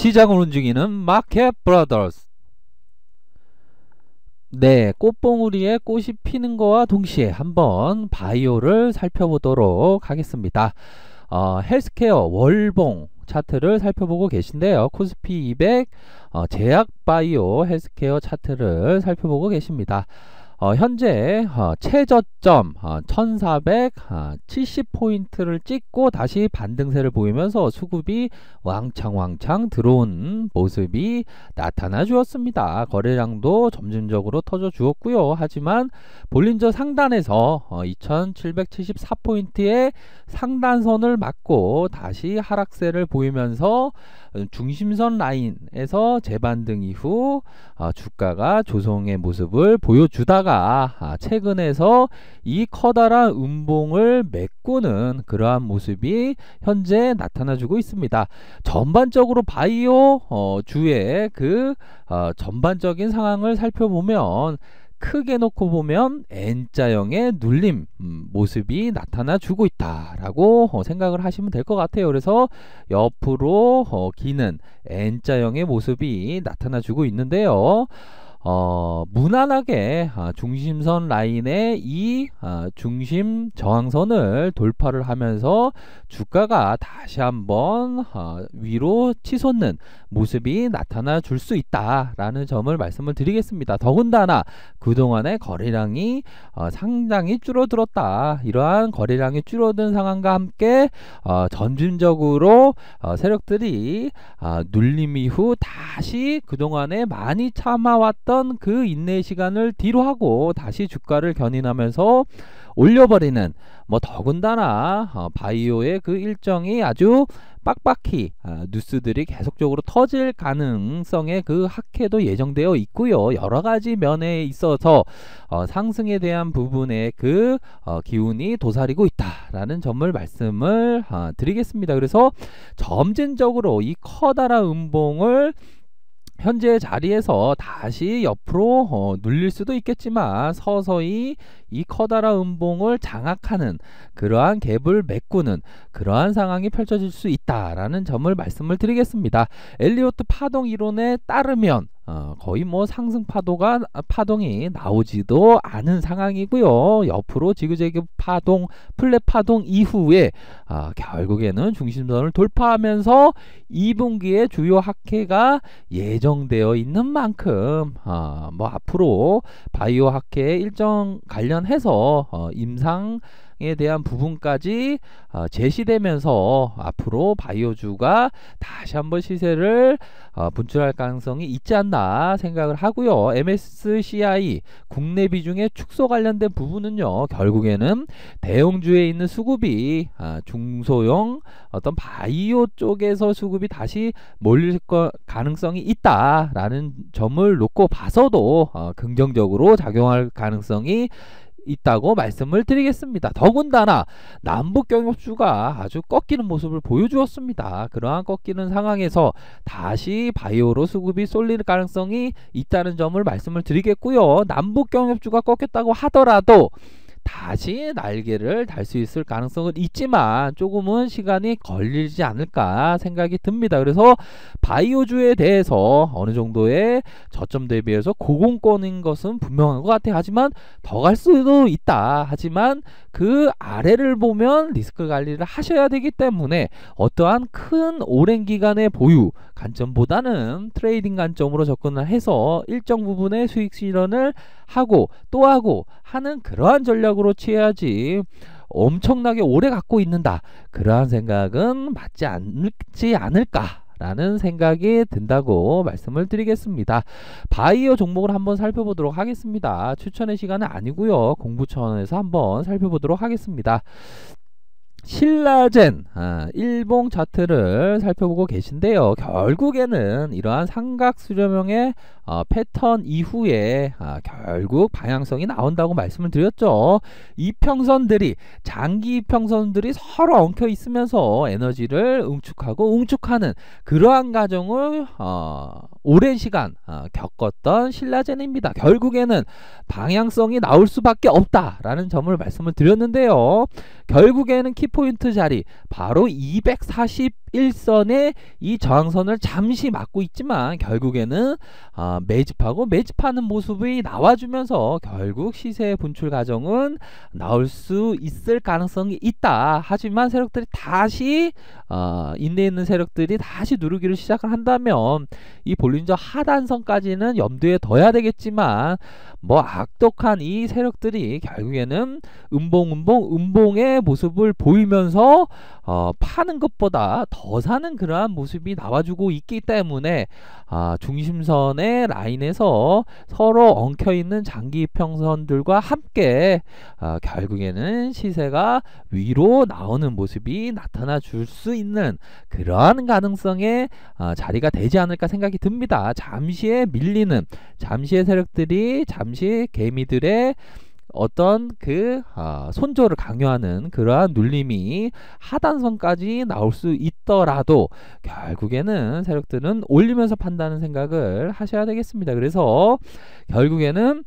시장을 움직이는 마켓 브라더스. 네, 꽃봉우리에 꽃이 피는 거와 동시에 한번 바이오를 살펴보도록 하겠습니다. 헬스케어 월봉 차트를 살펴보고 계신데요. 코스피 200 제약바이오 헬스케어 차트를 살펴보고 계십니다. 현재 최저점 1470포인트를 찍고 다시 반등세를 보이면서 수급이 왕창 들어온 모습이 나타나 주었습니다. 거래량도 점진적으로 터져 주었고요. 하지만 볼린저 상단에서 2774포인트의 상단선을 맞고 다시 하락세를 보이면서 중심선 라인에서 재반등 이후 주가가 조성의 모습을 보여주다가 최근에서 이 커다란 음봉을 메꾸는 그러한 모습이 현재 나타나주고 있습니다. 전반적으로 바이오 주의 그 전반적인 상황을 살펴보면 크게 놓고 보면 N자형의 눌림 모습이 나타나 주고 있다라고 생각을 하시면 될 것 같아요. 그래서 옆으로 기는 N자형의 모습이 나타나 주고 있는데요. 무난하게 중심선 라인의 이 중심 저항선을 돌파를 하면서 주가가 다시 한번 위로 치솟는 모습이 나타나 줄 수 있다라는 점을 말씀을 드리겠습니다. 더군다나 그동안의 거래량이 상당히 줄어들었다. 이러한 거래량이 줄어든 상황과 함께 점진적으로 세력들이 눌림 이후 다시 그동안에 많이 참아왔던 그 인내의 시간을 뒤로 하고 다시 주가를 견인하면서 올려버리는, 더군다나 바이오의 그 일정이 아주 빡빡히 뉴스들이 계속적으로 터질 가능성의 그 학회도 예정되어 있고요. 여러가지 면에 있어서 상승에 대한 부분의 그 기운이 도사리고 있다라는 점을 말씀을 드리겠습니다. 그래서 점진적으로 이 커다란 음봉을 현재 자리에서 다시 옆으로 눌릴 수도 있겠지만 서서히 이 커다란 음봉을 장악하는 그러한 갭을 메꾸는 그러한 상황이 펼쳐질 수 있다라는 점을 말씀을 드리겠습니다. 엘리오트 파동 이론에 따르면 거의 상승 파동이 나오지도 않은 상황이고요. 옆으로 지그재그 파동, 플랫 파동 이후에 결국에는 중심선을 돌파하면서 2분기에 주요 학회가 예정되어 있는 만큼 앞으로 바이오 학회 일정 관련해서 임상에 대한 부분까지 제시되면서 앞으로 바이오주가 다시 한번 시세를 분출할 가능성이 있지 않나 생각을 하고요. MSCI 국내 비중의 축소 관련된 부분은요, 결국에는 대형주에 있는 수급이 중소형 어떤 바이오 쪽에서 수급이 다시 몰릴 가능성이 있다라는 점을 놓고 봐서도 긍정적으로 작용할 가능성이 있다고 말씀을 드리겠습니다. 더군다나 남북 경협주가 아주 꺾이는 모습을 보여주었습니다. 그러한 꺾이는 상황에서 다시 바이오로 수급이 쏠릴 가능성이 있다는 점을 말씀을 드리겠고요. 남북 경협주가 꺾였다고 하더라도 다시 날개를 달 수 있을 가능성은 있지만 조금은 시간이 걸리지 않을까 생각이 듭니다. 그래서 바이오주에 대해서 어느 정도의 저점 대비해서 고공권인 것은 분명한 것 같아요. 하지만 더 갈 수도 있다. 하지만 그 아래를 보면 리스크 관리를 하셔야 되기 때문에 어떠한 큰 오랜 기간의 보유 관점보다는 트레이딩 관점으로 접근을 해서 일정 부분의 수익 실현을 하고 또 하고 하는 그러한 전략으로 취해야지 엄청나게 오래 갖고 있는다, 그러한 생각은 맞지 않을까 라는 생각이 든다고 말씀을 드리겠습니다. 바이오 종목을 한번 살펴보도록 하겠습니다. 추천의 시간은 아니고요, 공부 차원에서 한번 살펴보도록 하겠습니다. 신라젠 일봉 차트를 살펴보고 계신데요. 결국에는 이러한 삼각 수렴형의 패턴 이후에 결국 방향성이 나온다고 말씀을 드렸죠. 이평선들이, 장기 이평선들이 서로 엉켜 있으면서 에너지를 응축하는 그러한 과정을 오랜 시간 겪었던 신라젠입니다. 결국에는 방향성이 나올 수밖에 없다라는 점을 말씀을 드렸는데요. 결국에는 키포인트 자리 바로 240 일선의 이 저항선을 잠시 막고 있지만 결국에는 매집하고 매집하는 모습이 나와주면서 결국 시세 분출 과정은 나올 수 있을 가능성이 있다. 하지만 세력들이 다시 인내에 있는 세력들이 다시 누르기를 시작을 한다면 이 볼린저 하단선까지는 염두에 둬야 되겠지만 뭐 악독한 이 세력들이 결국에는 음봉의 모습을 보이면서 파는 것보다 더 사는 그러한 모습이 나와주고 있기 때문에 중심선의 라인에서 서로 엉켜있는 장기 이평선들과 함께 결국에는 시세가 위로 나오는 모습이 나타나 줄 수 있는 그러한 가능성의 자리가 되지 않을까 생각이 듭니다. 잠시의 밀리는 잠시의 세력들이 잠시 개미들의 어떤 손절을 강요하는 그러한 눌림이 하단선까지 나올 수 있더라도 결국에는 세력들은 올리면서 판다는 생각을 하셔야 되겠습니다. 그래서 결국에는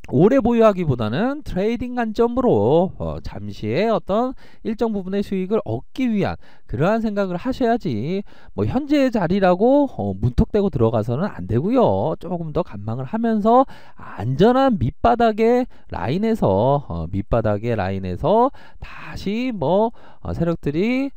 오래 보유하기보다는 트레이딩 관점으로 잠시의 어떤 일정 부분의 수익을 얻기 위한 그러한 생각을 하셔야지 뭐 현재의 자리라고 문턱대고 들어가서는 안 되고요. 조금 더 관망을 하면서 안전한 밑바닥의 라인에서 다시 뭐 세력들이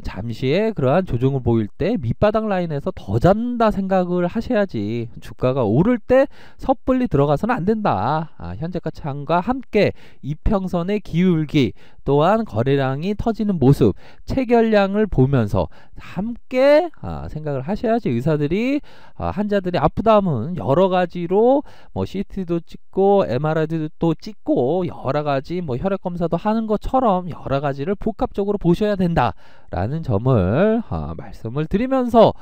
잠시의 그러한 조정을 보일 때 밑바닥 라인에서 더 잡는다 생각을 하셔야지 주가가 오를 때 섣불리 들어가서는 안 된다. 현재가 창과 함께 이평선의 기울기 또한 거래량이 터지는 모습 체결량을 보면서 함께 생각을 하셔야지 의사들이 환자들이 아프다 하면 여러 가지로 뭐 CT도 찍고 MRI도 찍고 여러 가지 뭐 혈액 검사도 하는 것처럼 여러 가지를 복합적으로 보셔야 된다 라는 점을 말씀을 드리면서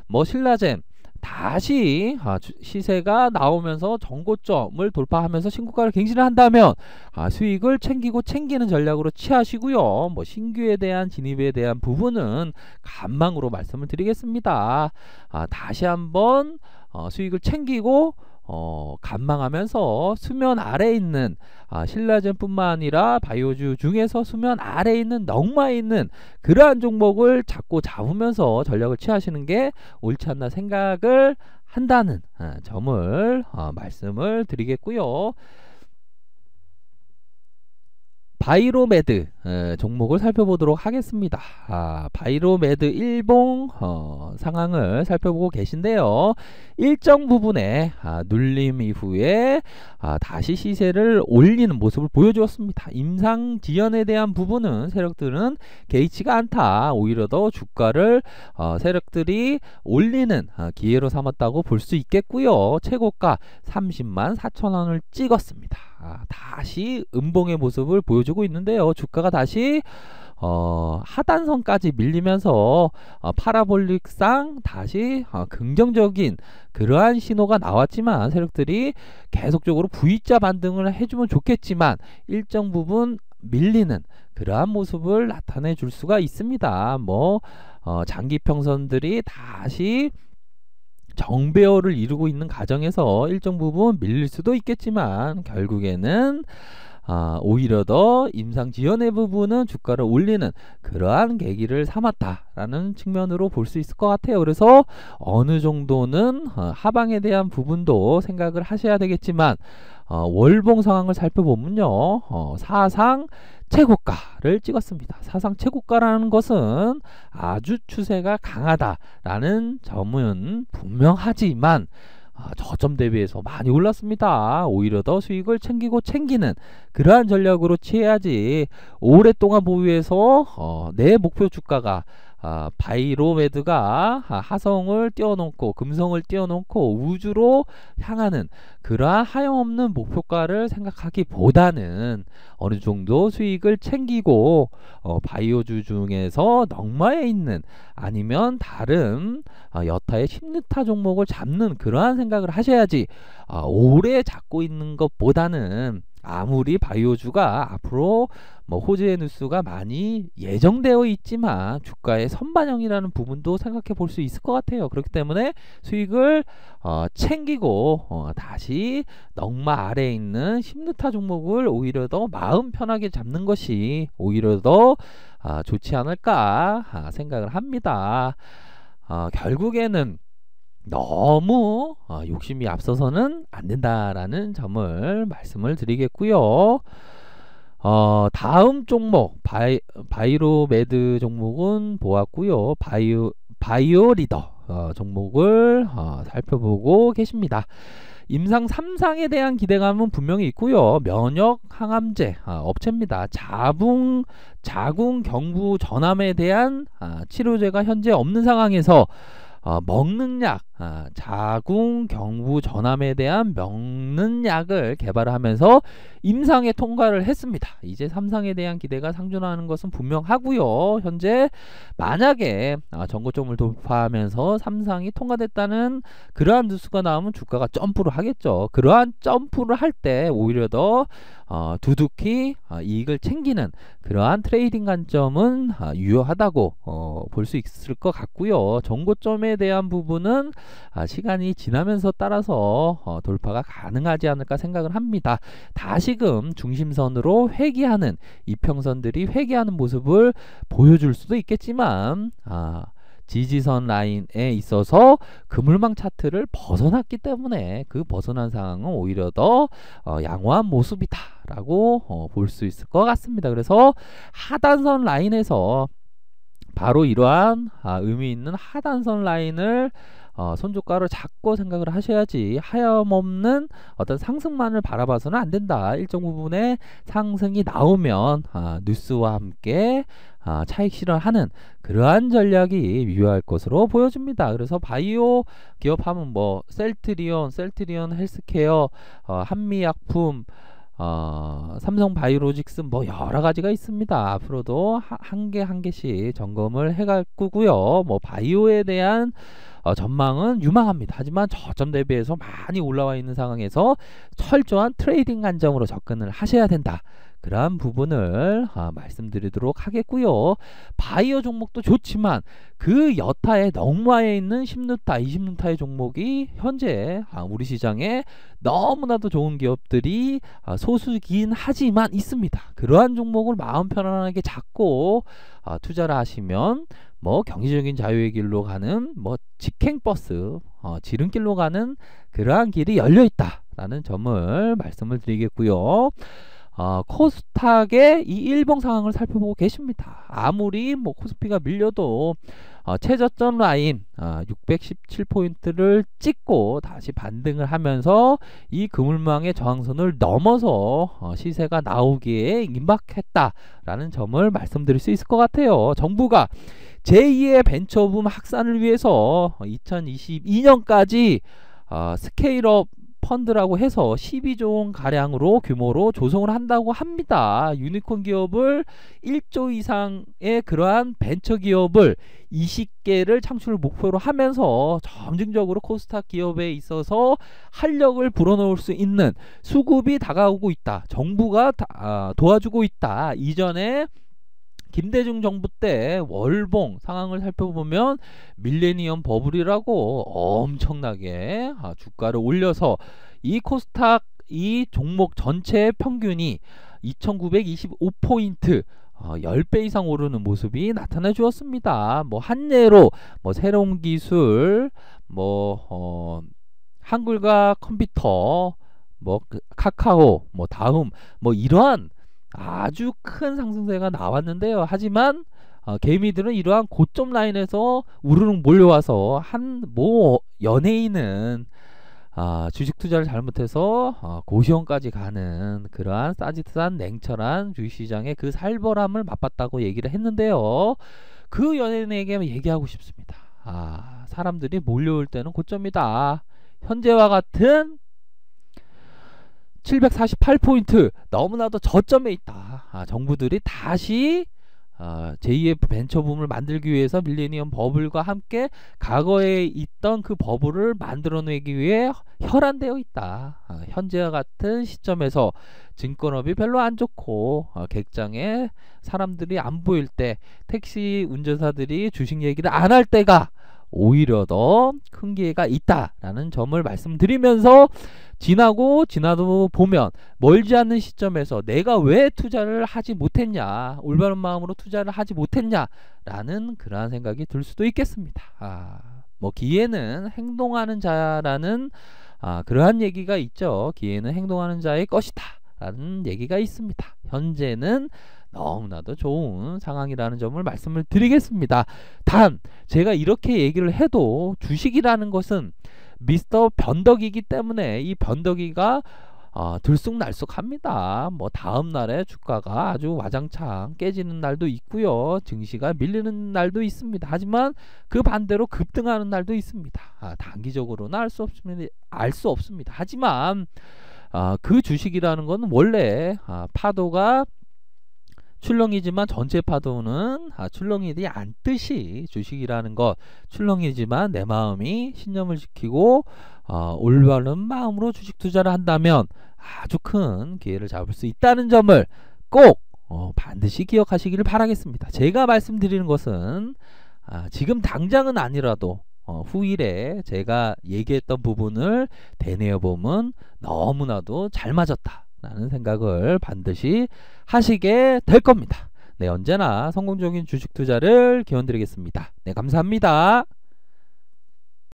뭐 신라젠 다시 시세가 나오면서 정고점을 돌파하면서 신고가를 갱신을 한다면 수익을 챙기는 전략으로 취하시고요. 뭐 신규에 대한 진입에 대한 부분은 간망으로 말씀을 드리겠습니다. 다시 한번 수익을 챙기고 간망하면서 수면 아래에 있는 신라젠뿐만 아니라 바이오주 중에서 수면 아래에 있는 넉마에 있는 그러한 종목을 자꾸 잡으면서 전략을 취하시는 게 옳지 않나 생각을 한다는 점을 말씀을 드리겠고요. 바이로메드 종목을 살펴보도록 하겠습니다. 바이로메드 일봉 상황을 살펴보고 계신데요. 일정 부분에 눌림 이후에 다시 시세를 올리는 모습을 보여주었습니다. 임상지연에 대한 부분은 세력들은 개의치가 않다. 오히려 더 주가를 세력들이 올리는 기회로 삼았다고 볼 수 있겠고요. 최고가 304,000원을 찍었습니다. 다시 음봉의 모습을 보여주고 있는데요. 주가가 다시 하단선까지 밀리면서 파라볼릭상 다시 긍정적인 그러한 신호가 나왔지만 세력들이 계속적으로 V자 반등을 해주면 좋겠지만 일정 부분 밀리는 그러한 모습을 나타내 줄 수가 있습니다. 뭐 장기평선들이 다시 정배열을 이루고 있는 과정에서 일정 부분 밀릴 수도 있겠지만 결국에는 오히려 더 임상지연의 부분은 주가를 올리는 그러한 계기를 삼았다라는 측면으로 볼 수 있을 것 같아요. 그래서 어느 정도는 하방에 대한 부분도 생각을 하셔야 되겠지만 월봉 상황을 살펴보면요. 사상 최고가를 찍었습니다. 사상 최고가라는 것은 아주 추세가 강하다라는 점은 분명하지만 저점 대비해서 많이 올랐습니다. 오히려 더 수익을 챙기는 그러한 전략으로 취해야지 오랫동안 보유해서 내 목표 주가가 바이로메드가 하성을 띄워놓고 금성을 띄워놓고 우주로 향하는 그러한 하염없는 목표가를 생각하기보다는 어느 정도 수익을 챙기고 바이오주 중에서 넉마에 있는 아니면 다른 여타의 10르타 종목을 잡는 그러한 생각을 하셔야지 오래 잡고 있는 것보다는 아무리 바이오주가 앞으로 뭐 호재의 뉴스가 많이 예정되어 있지만 주가의 선반영이라는 부분도 생각해 볼 수 있을 것 같아요. 그렇기 때문에 수익을 챙기고 다시 넉마 아래에 있는 심루타 종목을 오히려 더 마음 편하게 잡는 것이 오히려 더 좋지 않을까 생각을 합니다. 결국에는 너무 욕심이 앞서서는 안 된다라는 점을 말씀을 드리겠고요. 다음 종목 바이로메드 종목은 보았고요. 바이오리더 종목을 살펴보고 계십니다. 임상 3상에 대한 기대감은 분명히 있고요. 면역 항암제 업체입니다. 자궁 경부 전암에 대한 치료제가 현재 없는 상황에서 먹는 약, 자궁 경부 전암에 대한 먹는 약을 개발하면서 임상에 통과를 했습니다. 이제 3상에 대한 기대가 상존하는 것은 분명하고요. 현재 만약에 전고점을 돌파하면서 3상이 통과됐다는 그러한 뉴스가 나오면 주가가 점프를 하겠죠. 그러한 점프를 할 때 오히려 더 두둑히 이익을 챙기는 그러한 트레이딩 관점은 유효하다고 볼 수 있을 것 같고요. 전고점에 대한 부분은 시간이 지나면서 따라서 돌파가 가능하지 않을까 생각을 합니다. 다시금 중심선으로 회귀하는 이평선들이 회귀하는 모습을 보여줄 수도 있겠지만 지지선 라인에 있어서 그물망 차트를 벗어났기 때문에 그 벗어난 상황은 오히려 더 양호한 모습이다 라고 볼 수 있을 것 같습니다. 그래서 하단선 라인에서 바로 이러한 의미 있는 하단선 라인을 손주가로 잡고 생각을 하셔야지 하염없는 어떤 상승만을 바라봐서는 안 된다. 일정 부분의 상승이 나오면 뉴스와 함께 차익 실현하는 그러한 전략이 유효할 것으로 보여집니다. 그래서 바이오 기업하면 뭐 셀트리온 헬스케어, 한미약품, 삼성바이오로직스 뭐 여러 가지가 있습니다. 앞으로도 한 개씩 점검을 해갈 거고요. 뭐 바이오에 대한 전망은 유망합니다. 하지만 저점 대비해서 많이 올라와 있는 상황에서 철저한 트레이딩 관점으로 접근을 하셔야 된다. 그러한 부분을 말씀드리도록 하겠고요. 바이오 종목도 좋지만 그 여타의 넉마에 있는 10루타, 20루타의 종목이 현재 우리 시장에 너무나도 좋은 기업들이 소수긴 하지만 있습니다. 그러한 종목을 마음 편안하게 잡고 투자를 하시면 뭐 경제적인 자유의 길로 가는 뭐 직행버스 지름길로 가는 그러한 길이 열려 있다라는 점을 말씀을 드리겠고요. 코스닥의 이 일봉 상황을 살펴보고 계십니다. 아무리 뭐 코스피가 밀려도 최저점 라인 617포인트를 찍고 다시 반등을 하면서 이 그물망의 저항선을 넘어서 시세가 나오기에 임박했다라는 점을 말씀드릴 수 있을 것 같아요. 정부가 제2의 벤처붐 확산을 위해서 2022년까지 스케일업 펀드라고 해서 12조 원 가량으로 규모로 조성을 한다고 합니다. 유니콘 기업을 1조 이상의 그러한 벤처 기업을 20개를 창출을 목표로 하면서 점진적으로 코스닥 기업에 있어서 활력을 불어넣을 수 있는 수급이 다가오고 있다. 정부가 도와주고 있다. 이전에 김대중 정부 때 월봉 상황을 살펴보면 밀레니엄 버블이라고 엄청나게 주가를 올려서 이 코스닥 이 종목 전체의 평균이 2925포인트 10배 이상 오르는 모습이 나타나 주었습니다. 뭐 한예로 뭐 새로운 기술 뭐 한글과 컴퓨터 뭐 카카오 뭐 다음 뭐 이러한 아주 큰 상승세가 나왔는데요. 하지만 개미들은 이러한 고점 라인에서 우르르 몰려와서 뭐 연예인은 주식 투자를 잘못해서 고시원까지 가는 그러한 싸짓한 냉철한 주식시장의 그 살벌함을 맛봤다고 얘기를 했는데요. 그 연예인에게 얘기하고 싶습니다. 사람들이 몰려올 때는 고점이다. 현재와 같은 748포인트 너무나도 저점에 있다. 정부들이 다시 제2의 벤처붐을 만들기 위해서 밀레니엄 버블과 함께 과거에 있던 그 버블을 만들어내기 위해 혈안되어 있다. 현재와 같은 시점에서 증권업이 별로 안 좋고 객장에 사람들이 안 보일 때 택시 운전사들이 주식 얘기를 안 할 때가 오히려 더 큰 기회가 있다라는 점을 말씀드리면서 지나도 보면 멀지 않는 시점에서 내가 왜 투자를 하지 못했냐, 올바른 마음으로 투자를 하지 못했냐라는 그러한 생각이 들 수도 있겠습니다. 뭐 기회는 행동하는 자라는 그러한 얘기가 있죠. 기회는 행동하는 자의 것이다 라는 얘기가 있습니다. 현재는 너무나도 좋은 상황이라는 점을 말씀을 드리겠습니다. 단 제가 이렇게 얘기를 해도 주식이라는 것은 미스터 변덕이기 때문에 이 변덕이가 들쑥날쑥합니다. 뭐 다음날에 주가가 아주 와장창 깨지는 날도 있고요, 증시가 밀리는 날도 있습니다. 하지만 그 반대로 급등하는 날도 있습니다. 단기적으로는 알 수 없습니다. 하지만 그 주식이라는 건 원래 파도가 출렁이지만 전체 파도는 출렁이지 않듯이 주식이라는 것 출렁이지만 내 마음이 신념을 지키고 올바른 마음으로 주식 투자를 한다면 아주 큰 기회를 잡을 수 있다는 점을 꼭 반드시 기억하시기를 바라겠습니다. 제가 말씀드리는 것은 지금 당장은 아니라도 후일에 제가 얘기했던 부분을 되뇌어 보면 너무나도 잘 맞았다 라는 생각을 반드시 하시게 될 겁니다. 네, 언제나 성공적인 주식 투자를 기원드리겠습니다. 네, 감사합니다.